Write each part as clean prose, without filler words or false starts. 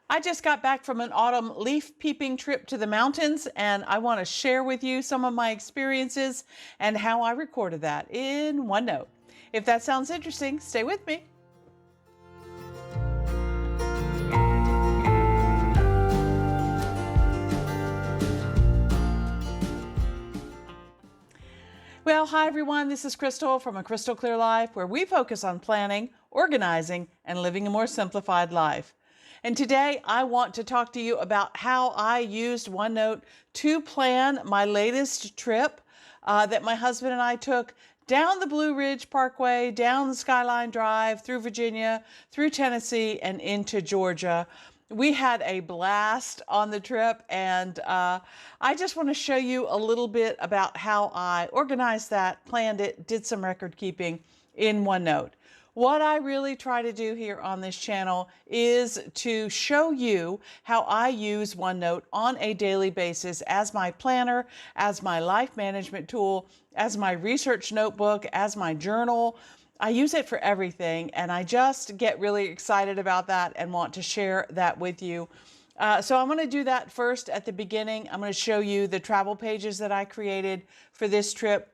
I just got back from an autumn leaf peeping trip to the mountains, and I want to share with you some of my experiences and how I recorded that in OneNote. If that sounds interesting, stay with me. Well, hi everyone, this is Crystal from A Crystal Clear Life, where we focus on planning, organizing, and living a more simplified life. And today I want to talk to you about how I used OneNote to plan my latest trip that my husband and I took down the Blue Ridge Parkway, down the Skyline Drive, through Virginia, through Tennessee, and into Georgia. We had a blast on the trip, and I just want to show you a little bit about how I organized that, planned it, did some record keeping in OneNote. What I really try to do here on this channel is to show you how I use OneNote on a daily basis as my planner, as my life management tool, as my research notebook, as my journal. I use it for everything, and I just get really excited about that and want to share that with you. So I'm going to do that first at the beginning. I'm going to show you the travel pages that I created for this trip.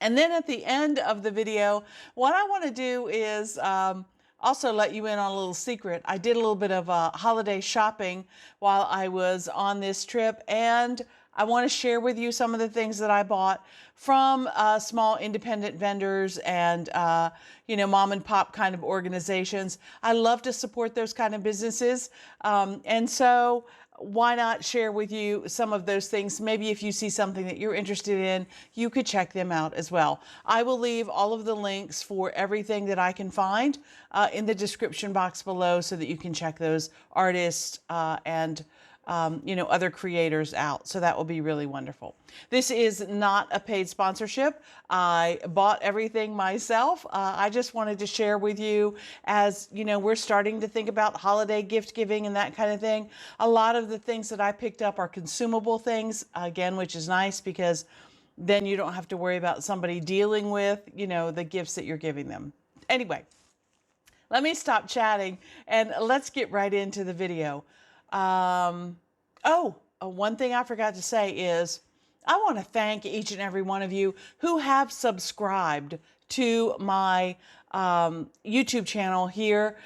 And then at the end of the video, what I want to do is also let you in on a little secret. I did a little bit of holiday shopping while I was on this trip, and I want to share with you some of the things that I bought from small independent vendors and, mom and pop kind of organizations. I love to support those kind of businesses. And so why not share with you some of those things? Maybe if you see something that you're interested in, you could check them out as well. I will leave all of the links for everything that I can find in the description box below so that you can check those artists and other creators out. So that will be really wonderful. This is not a paid sponsorship. I bought everything myself. I just wanted to share with you as, we're starting to think about holiday gift giving and that kind of thing. A lot of the things that I picked up are consumable things, again, which is nice because then you don't have to worry about somebody dealing with, the gifts that you're giving them. Anyway, let me stop chatting and let's get right into the video. One thing I forgot to say is I want to thank each and every one of you who have subscribed to my YouTube channel here,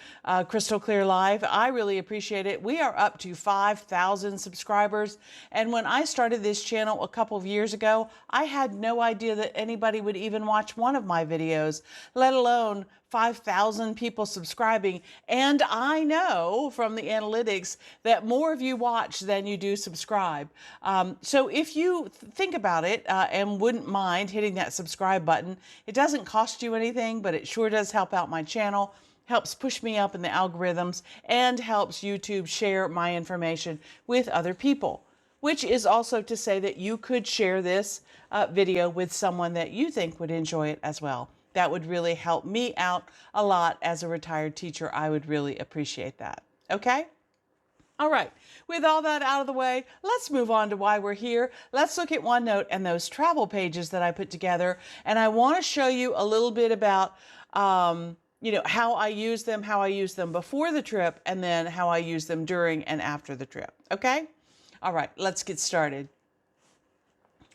Crystal Clear Live. I really appreciate it. We are up to 5,000 subscribers. And when I started this channel a couple of years ago, I had no idea that anybody would even watch one of my videos, let alone 5,000 people subscribing. And I know from the analytics that more of you watch than you do subscribe. So if you think about it and wouldn't mind hitting that subscribe button, it doesn't cost you anything, but it sure does help out my channel, helps push me up in the algorithms, and helps YouTube share my information with other people. Which is also to say that you could share this video with someone that you think would enjoy it as well. That would really help me out a lot as a retired teacher. I would really appreciate that. Okay? All right. With all that out of the way, let's move on to why we're here. Let's look at OneNote and those travel pages that I put together. And I want to show you a little bit about, how I use them before the trip, and then how I use them during and after the trip. Okay? All right. Let's get started.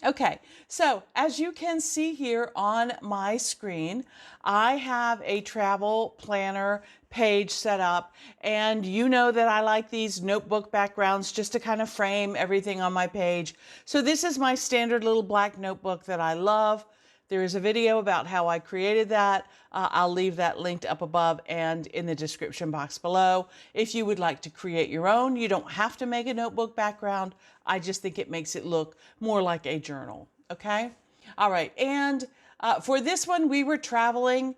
Okay, so as you can see here on my screen, I have a travel planner page set up, and you know that I like these notebook backgrounds just to kind of frame everything on my page. So this is my standard little black notebook that I love. There is a video about how I created that. I'll leave that linked up above and in the description box below. If you would like to create your own, you don't have to make a notebook background. I just think it makes it look more like a journal. Okay? All right. And for this one, we were traveling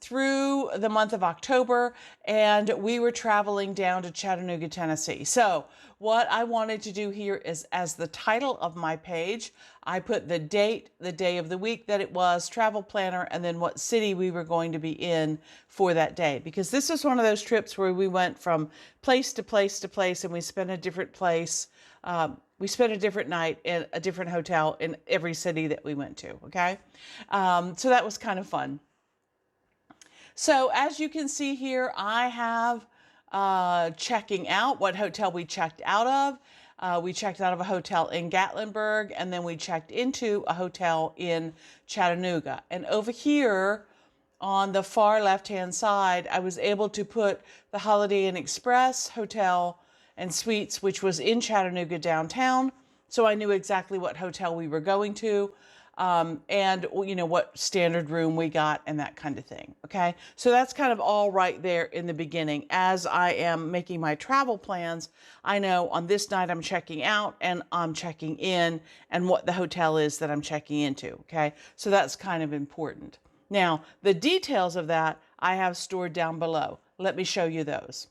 through the month of October, and we were traveling down to Chattanooga, Tennessee. So what I wanted to do here is, as the title of my page, I put the date, the day of the week that it was, travel planner, and then what city we were going to be in for that day. Because this is one of those trips where we went from place to place to place, and we spent a different place. We spent a different night in a different hotel in every city that we went to, okay? So that was kind of fun. So as you can see here, I have checking out, what hotel we checked out of. We checked out of a hotel in Gatlinburg, and then we checked into a hotel in Chattanooga. And over here on the far left-hand side, I was able to put the Holiday Inn Express Hotel and Suites, which was in Chattanooga downtown. So I knew exactly what hotel we were going to, and what standard room we got and that kind of thing. Okay, so that's kind of all right there in the beginning. As I am making my travel plans, I know on this night I'm checking out and I'm checking in, and what the hotel is that I'm checking into. Okay, so that's kind of important. Now, the details of that I have stored down below. Let me show you those.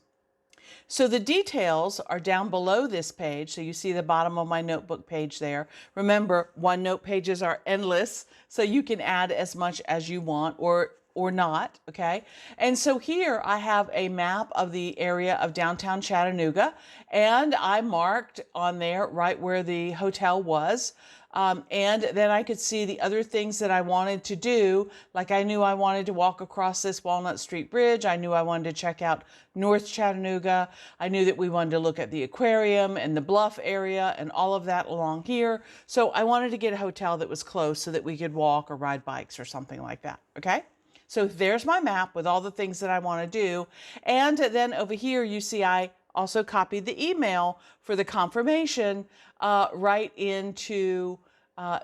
So the details are down below this page. So you see the bottom of my notebook page there. Remember, OneNote pages are endless, so you can add as much as you want or not, okay? And so here I have a map of the area of downtown Chattanooga, and I marked on there right where the hotel was. And then I could see the other things that I wanted to do. Like I knew I wanted to walk across this Walnut Street Bridge. I knew I wanted to check out North Chattanooga. I knew that we wanted to look at the aquarium and the bluff area and all of that along here. So I wanted to get a hotel that was close so that we could walk or ride bikes or something like that, okay? So there's my map with all the things that I want to do. And then over here, you see I also copied the email for the confirmation right into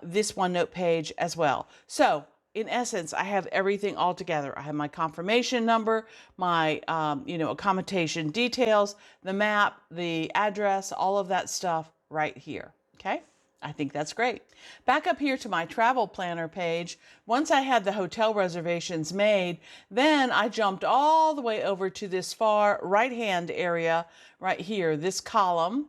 this OneNote page as well. So in essence, I have everything all together. I have my confirmation number, my accommodation details, the map, the address, all of that stuff right here. Okay. I think that's great. Back up here to my travel planner page, once I had the hotel reservations made, then I jumped all the way over to this far right-hand area right here, this column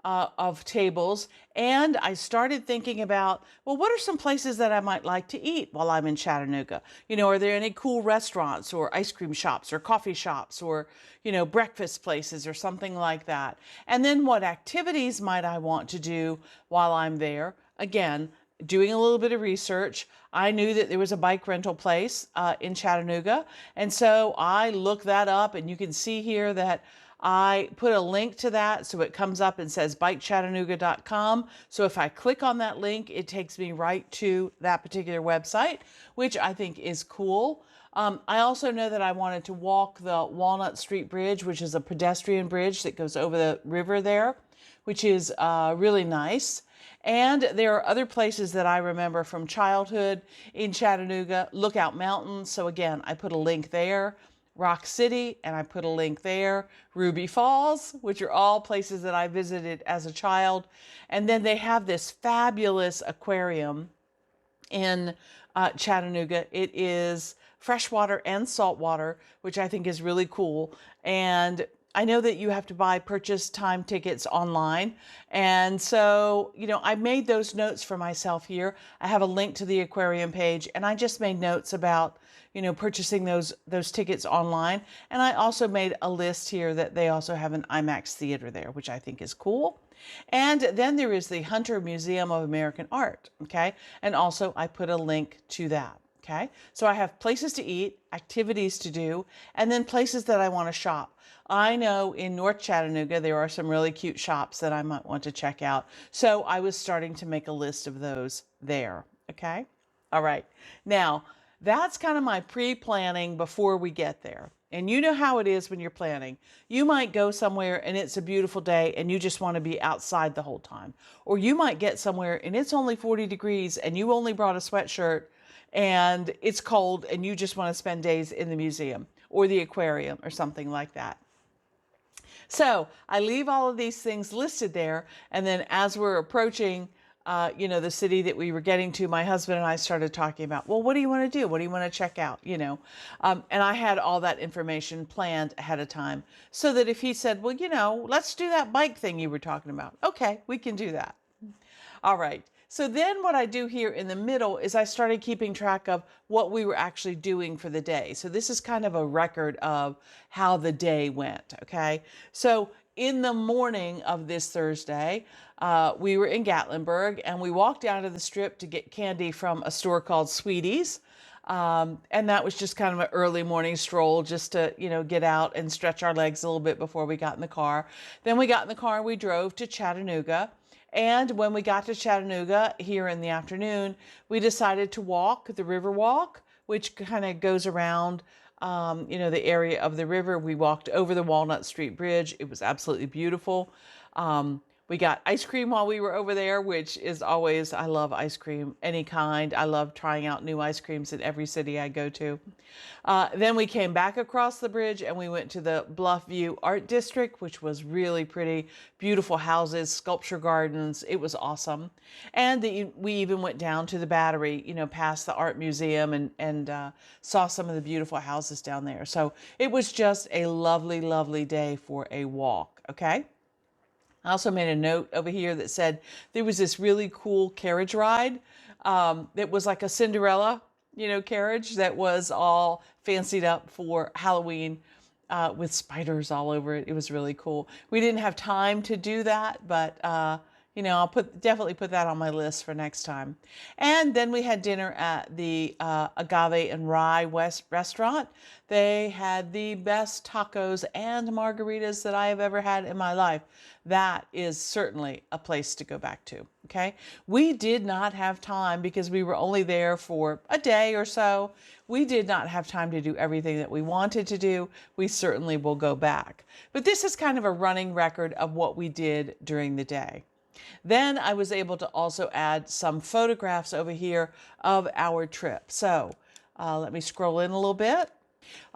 of tables, and I started thinking about, well, what are some places that I might like to eat while I'm in Chattanooga? Are there any cool restaurants or ice cream shops or coffee shops or, breakfast places or something like that? And then what activities might I want to do while I'm there? Again, doing a little bit of research, I knew that there was a bike rental place in Chattanooga, and so I looked that up, and you can see here that I put a link to that, so it comes up and says bikechattanooga.com. So if I click on that link, it takes me right to that particular website, which I think is cool. I also know that I wanted to walk the Walnut Street Bridge, which is a pedestrian bridge that goes over the river there, which is really nice. And there are other places that I remember from childhood in Chattanooga, Lookout Mountain. So again, I put a link there. Rock City, and I put a link there. Ruby Falls, which are all places that I visited as a child. And then they have this fabulous aquarium in Chattanooga. It is freshwater and saltwater, which I think is really cool. And I know that you have to purchase time tickets online. And so, I made those notes for myself here. I have a link to the aquarium page, and I just made notes about, purchasing those tickets online. And I also made a list here that they also have an IMAX theater there, which I think is cool. And then there is the Hunter Museum of American Art, okay? And also I put a link to that. Okay, so I have places to eat, activities to do, and then places that I want to shop. I know in North Chattanooga there are some really cute shops that I might want to check out. So I was starting to make a list of those there. Okay, all right. Now, that's kind of my pre-planning before we get there. And you know how it is when you're planning. You might go somewhere and it's a beautiful day and you just want to be outside the whole time. Or you might get somewhere and it's only 40 degrees and you only brought a sweatshirt and it's cold and you just want to spend days in the museum or the aquarium or something like that. So I leave all of these things listed there, and then as we're approaching the city that we were getting to, my husband and I started talking about, well, what do you want to do? What do you want to check out? And I had all that information planned ahead of time so that if he said, well, let's do that bike thing you were talking about. Okay, we can do that. All right. So then what I do here in the middle is I started keeping track of what we were actually doing for the day. So this is kind of a record of how the day went, okay? So in the morning of this Thursday, we were in Gatlinburg and we walked down to the strip to get candy from a store called Sweeties. And that was just kind of an early morning stroll just to, get out and stretch our legs a little bit before we got in the car. Then we got in the car and we drove to Chattanooga. And when we got to Chattanooga here in the afternoon, we decided to walk the river walk, which kind of goes around, the area of the river. We walked over the Walnut Street Bridge. It was absolutely beautiful. We got ice cream while we were over there, which is always, I love ice cream, any kind. I love trying out new ice creams in every city I go to. Then we came back across the bridge and we went to the Bluffview Art District, which was really pretty. Beautiful houses, sculpture gardens. It was awesome. And we even went down to the Battery, past the art museum and saw some of the beautiful houses down there. So it was just a lovely, lovely day for a walk, okay? I also made a note over here that said there was this really cool carriage ride that was like a Cinderella, carriage that was all fancied up for Halloween with spiders all over it. It was really cool. We didn't have time to do that, but I'll definitely put that on my list for next time. And then we had dinner at the Agave and Rye West restaurant. They had the best tacos and margaritas that I have ever had in my life. That is certainly a place to go back to, okay? We did not have time because we were only there for a day or so. We did not have time to do everything that we wanted to do. We certainly will go back. But this is kind of a running record of what we did during the day. Then I was able to also add some photographs over here of our trip. So let me scroll in a little bit.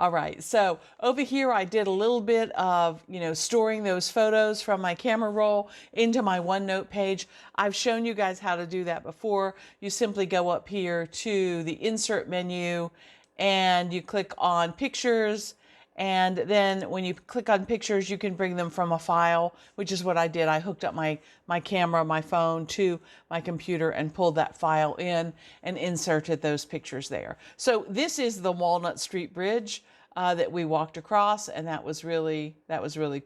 All right, so over here I did a little bit of, storing those photos from my camera roll into my OneNote page. I've shown you guys how to do that before. You simply go up here to the insert menu and you click on pictures. And then when you click on pictures, you can bring them from a file, which is what I did. I hooked up my camera, my phone to my computer and pulled that file in and inserted those pictures there. So this is the Walnut Street Bridge that we walked across, and that was really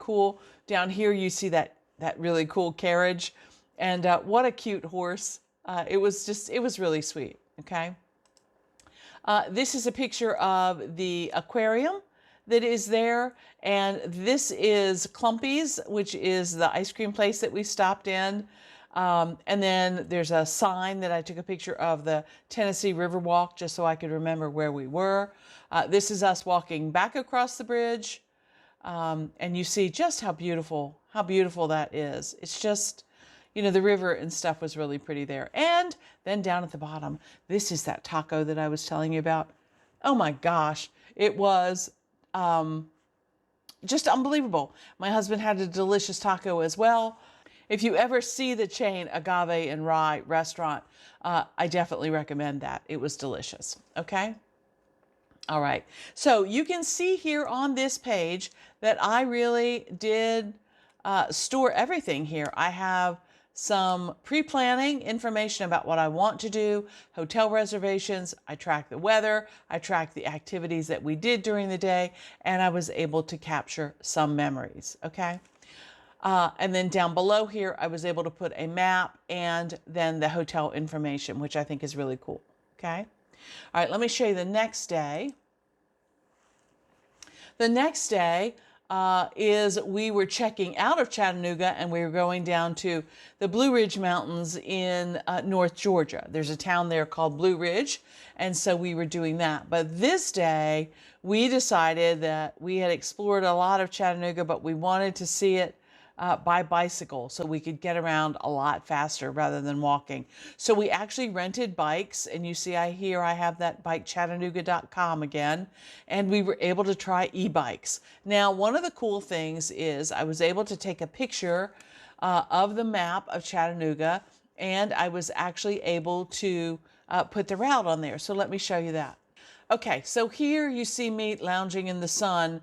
cool. Down here you see that really cool carriage, and what a cute horse. It was really sweet, okay? This is a picture of the aquarium that is there, and this is Clumpy's, which is the ice cream place that we stopped in. And then there's a sign that I took a picture of the Tennessee Riverwalk just so I could remember where we were. This is us walking back across the bridge, and you see just how beautiful that is. It's just, the river and stuff was really pretty there. And then down at the bottom, this is that taco that I was telling you about. Oh my gosh, it was just unbelievable. My husband had a delicious taco as well. If you ever see the chain Agave and Rye restaurant, I definitely recommend that. It was delicious. Okay. All right. So you can see here on this page that I really did store everything here. I have some pre-planning information about what I want to do, hotel reservations, I track the weather, I track the activities that we did during the day, and I was able to capture some memories, okay? And then down below here, I was able to put a map and then the hotel information, which I think is really cool, okay? All right, let me show you the next day. The next day, is we were checking out of Chattanooga and we were going down to the Blue Ridge Mountains in North Georgia. There's a town there called Blue Ridge, and so we were doing that. But this day, we decided that we had explored a lot of Chattanooga, but we wanted to see it by bicycle so we could get around a lot faster rather than walking. So we actually rented bikes, and you see here I have that bike Chattanooga.com again, and we were able to try e-bikes. Now, one of the cool things is I was able to take a picture of the map of Chattanooga, and I was actually able to put the route on there. So let me show you that. Okay, so here you see me lounging in the sun.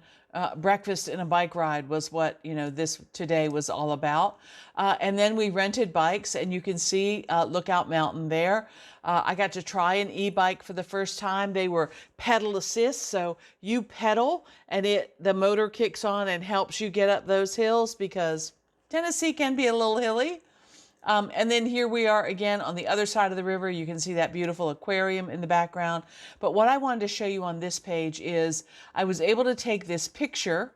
Breakfast and a bike ride was what, this today was all about. And then we rented bikes, and you can see Lookout Mountain there. I got to try an e-bike for the first time. They were pedal assist, so you pedal and the motor kicks on and helps you get up those hills because Tennessee can be a little hilly. And then here we are again on the other side of the river. You can see that beautiful aquarium in the background. But what I wanted to show you on this page is I was able to take this picture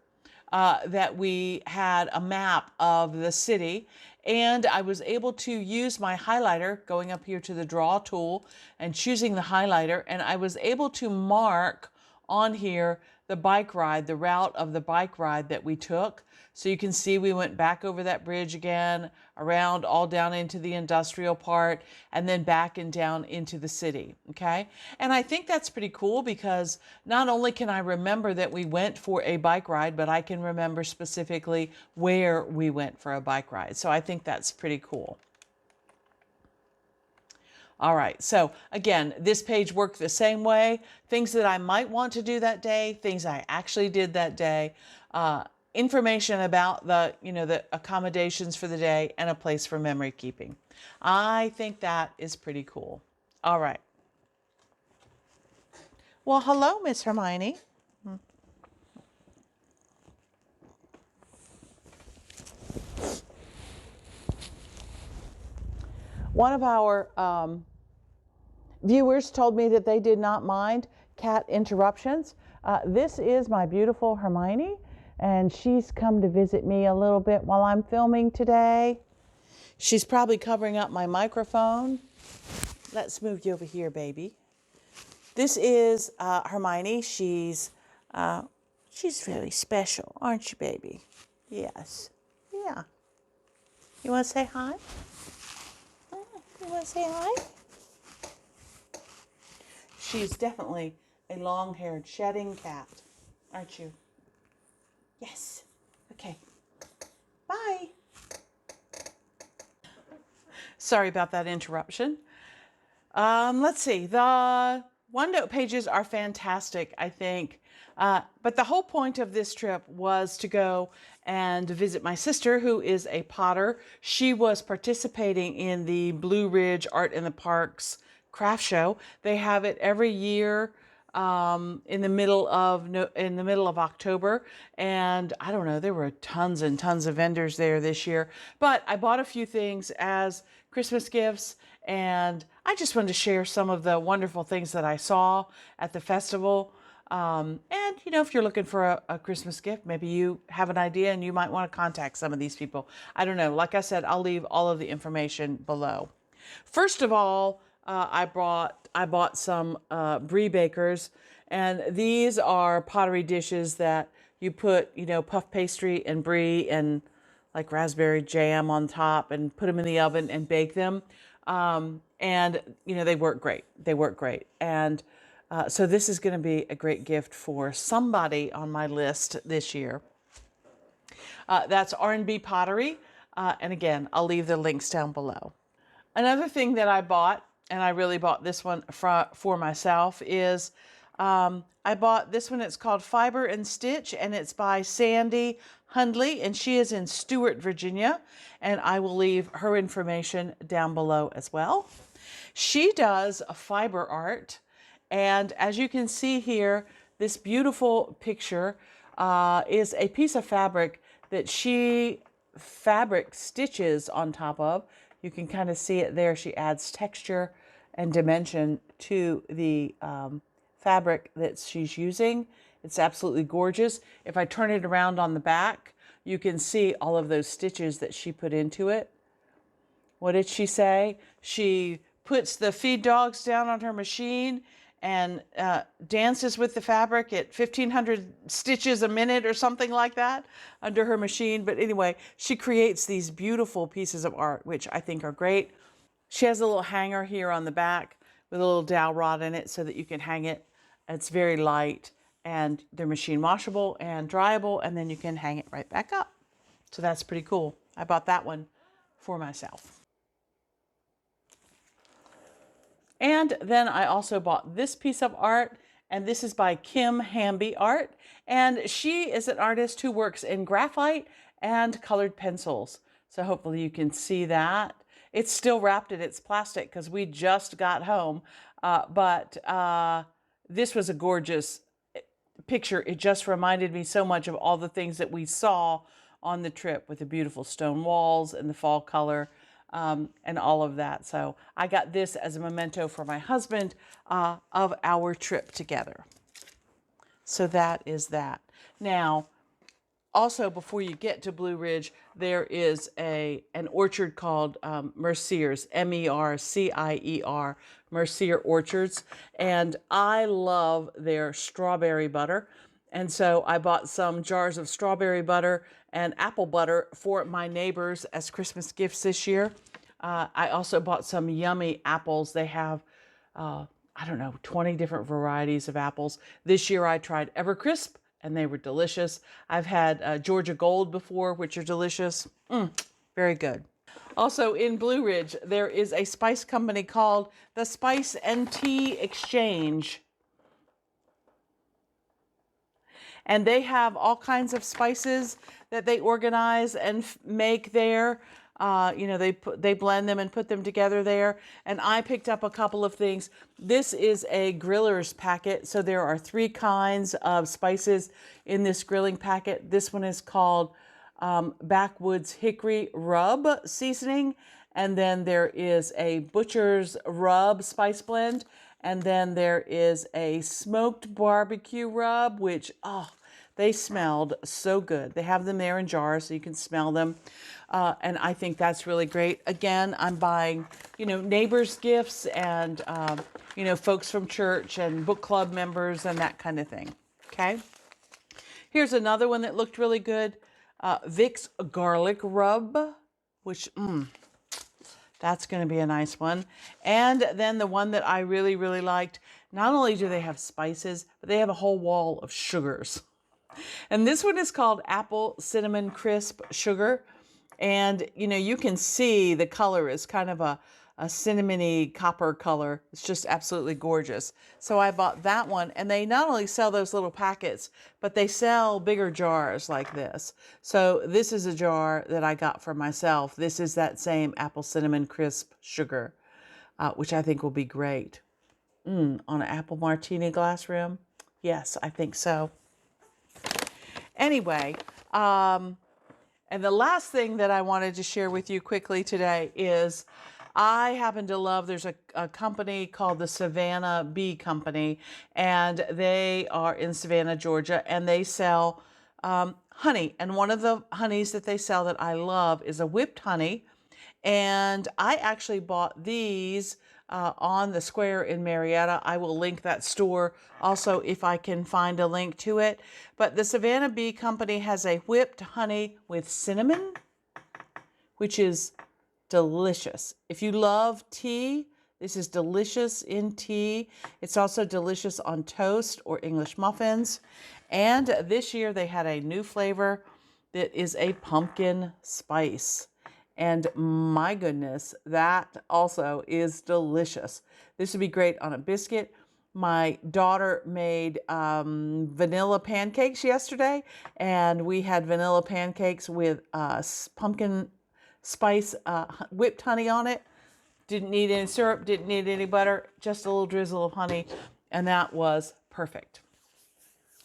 that we had a map of the city, and I was able to use my highlighter, going up here to the draw tool and choosing the highlighter, and I was able to mark on here the bike ride, the route of the bike ride that we took. So you can see we went back over that bridge again, around all down into the industrial part, and then back and down into the city, okay? And I think that's pretty cool because not only can I remember that we went for a bike ride, but I can remember specifically where we went for a bike ride. So I think that's pretty cool. All right, so again, this page worked the same way. Things that I might want to do that day, things I actually did that day, information about the accommodations for the day, and a place for memory keeping. I think that is pretty cool. All right. Well, hello, Miss Hermione. One of our viewers told me that they did not mind cat interruptions. This is my beautiful Hermione, and she's come to visit me a little bit while I'm filming today. She's probably covering up my microphone. Let's move you over here, baby. This is Hermione. She's really special, aren't you, baby? Yes. Yeah. You want to say hi? You want to say hi? She's definitely a long-haired shedding cat, aren't you? Yes. Okay. Bye. Sorry about that interruption. Let's see. The OneNote pages are fantastic, I think. But the whole point of this trip was to go and visit my sister, who is a potter. She was participating in the Blue Ridge Art in the Parks craft show. They have it every year in the middle of October, and I don't know, there were tons and tons of vendors there this year. But I bought a few things as Christmas gifts, and I just wanted to share some of the wonderful things that I saw at the festival. And if you're looking for a Christmas gift, maybe you have an idea and you might want to contact some of these people. I don't know. Like I said, I'll leave all of the information below. First of all, I bought some brie bakers, and these are pottery dishes that you put, puff pastry and brie and like raspberry jam on top, and put them in the oven and bake them. And they work great. They work great. And so this is going to be a great gift for somebody on my list this year. That's R&B Pottery. And again, I'll leave the links down below. Another thing that I bought, and I really bought this one for myself, is I bought this one. It's called Fiber and Stitch, and it's by Sandy Hundley, and she is in Stewart, Virginia, and I will leave her information down below as well. She does a fiber art, and as you can see here, this beautiful picture is a piece of fabric that she fabric stitches on top of. You can kind of see it there. She adds texture and dimension to the fabric that she's using. It's absolutely gorgeous. If I turn it around on the back, you can see all of those stitches that she put into it. What did she say? She puts the feed dogs down on her machine and dances with the fabric at 1,500 stitches a minute or something like that under her machine. But anyway, she creates these beautiful pieces of art, which I think are great. She has a little hanger here on the back with a little dowel rod in it so that you can hang it. It's very light, and they're machine washable and dryable, and then you can hang it right back up. So that's pretty cool. I bought that one for myself. And then I also bought this piece of art, and this is by Kim Hamby Art. And she is an artist who works in graphite and colored pencils. So hopefully you can see that. It's still wrapped in its plastic because we just got home. But this was a gorgeous picture. It just reminded me so much of all the things that we saw on the trip with the beautiful stone walls and the fall color. and all of that. So I got this as a memento for my husband of our trip together. So that is that. Now, also, before you get to Blue Ridge, there is an orchard called Mercier's, Mercier, Mercier Orchards, and I love their strawberry butter. And so I bought some jars of strawberry butter and apple butter for my neighbors as Christmas gifts this year. I also bought some yummy apples. They have, I don't know, 20 different varieties of apples. This year I tried Evercrisp, and they were delicious. I've had Georgia Gold before, which are delicious. Very good. Also in Blue Ridge, there is a spice company called the Spice and Tea Exchange. And they have all kinds of spices that they organize and make there. They blend them and put them together there. And I picked up a couple of things. This is a griller's packet. So there are 3 kinds of spices in this grilling packet. This one is called Backwoods Hickory Rub Seasoning. And then there is a Butcher's Rub Spice Blend. And then there is a Smoked Barbecue Rub, which, they smelled so good. They have them there in jars so you can smell them. And I think that's really great. Again, I'm buying, neighbors' gifts and, folks from church and book club members and that kind of thing. Okay. Here's another one that looked really good. Vicks Garlic Rub, which, that's going to be a nice one. And then the one that I really, really liked, not only do they have spices, but they have a whole wall of sugars. And this one is called Apple Cinnamon Crisp Sugar. And, you can see the color is kind of a cinnamony copper color. It's just absolutely gorgeous. So I bought that one. And they not only sell those little packets, but they sell bigger jars like this. So this is a jar that I got for myself. This is that same Apple Cinnamon Crisp Sugar, which I think will be great. On an apple martini glass rim. Yes, I think so. Anyway, and the last thing that I wanted to share with you quickly today is I happen to love, there's a company called the Savanna Bee Company, and they are in Savannah, Georgia, and they sell honey. And one of the honeys that they sell that I love is a whipped honey. And I actually bought these on the square in Marietta. I will link that store also if I can find a link to it. But the Savanna Bee Company has a whipped honey with cinnamon, which is delicious. If you love tea, this is delicious in tea. It's also delicious on toast or English muffins. And this year they had a new flavor that is a pumpkin spice. And my goodness, that also is delicious. This would be great on a biscuit. My daughter made vanilla pancakes yesterday, and we had vanilla pancakes with pumpkin spice whipped honey on it. Didn't need any syrup, didn't need any butter, just a little drizzle of honey, and that was perfect.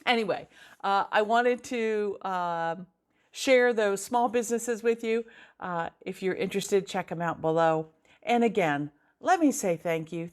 Anyway, I wanted to share those small businesses with you. If you're interested, check them out below. And again, let me say thank you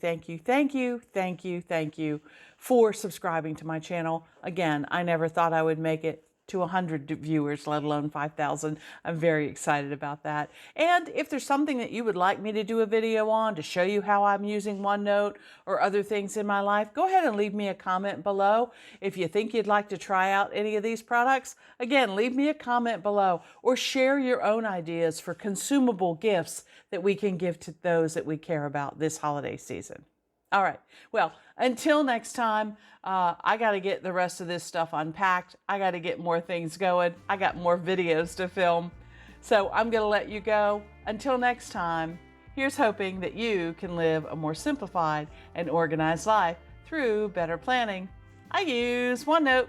for subscribing to my channel. Again, I never thought I would make it to 100 viewers, let alone 5,000. I'm very excited about that. And if there's something that you would like me to do a video on to show you how I'm using OneNote or other things in my life, go ahead and leave me a comment below. If you think you'd like to try out any of these products, again, leave me a comment below or share your own ideas for consumable gifts that we can give to those that we care about this holiday season. All right. Well, until next time, I got to get the rest of this stuff unpacked. I got to get more things going. I got more videos to film. So I'm going to let you go. Until next time, here's hoping that you can live a more simplified and organized life through better planning. I use OneNote.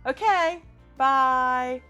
Okay. Bye.